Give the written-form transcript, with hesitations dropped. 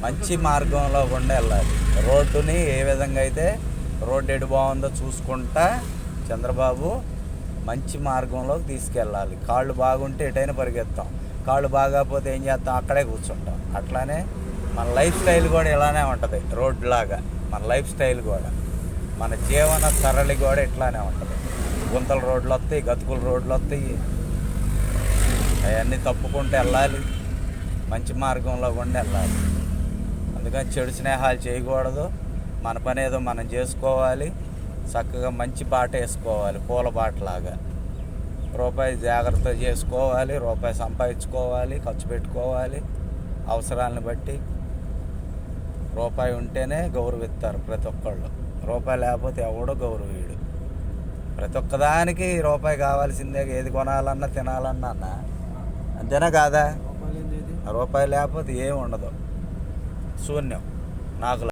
మంచి మార్గంలో గుండా వెళ్ళాలి. రోడ్డుని ఏ విధంగా అయితే రోడ్డు ఎటు బాగుందో చూసుకుంటా చంద్రబాబు మంచి మార్గంలోకి తీసుకెళ్ళాలి. కాళ్ళు బాగుంటే ఎటైనా పరిగెత్తాం, కాళ్ళు బాగాపోతే ఏం చేస్తాం, అక్కడే కూర్చుంటాం. అట్లానే మన లైఫ్ స్టైల్ కూడా ఇలానే ఉంటుంది. రోడ్లాగా మన లైఫ్ స్టైల్ కూడా, మన జీవన సరళి కూడా ఇట్లానే ఉంటుంది. గుంతల రోడ్లు వస్తాయి, గతుకుల రోడ్లు వస్తాయి, అవన్నీ తప్పుకుంటూ వెళ్ళాలి. మంచి మార్గంలో కూడా వెళ్ళాలి. అందుకని చెడు స్నేహాలు చేయకూడదు. మన పని ఏదో మనం చేసుకోవాలి. చక్కగా మంచి బాట వేసుకోవాలి, పూల బాటలాగా. రూపాయి జాగ్రత్త చేసుకోవాలి, రూపాయి సంపాదించుకోవాలి, ఖర్చు పెట్టుకోవాలి అవసరాలను బట్టి. రూపాయి ఉంటేనే గౌరవిస్తారు ప్రతి ఒక్కళ్ళు. రూపాయి లేకపోతే ఎవడో గౌరవీయుడు. ప్రతి ఒక్కదానికి రూపాయి కావాల్సిందే. ఏది కొనాలన్నా తినాలన్నా అన్న అంతేనా కాదా? రూపాయి లేకపోతే ఏమి ఉండదు, శూన్యం. నాకు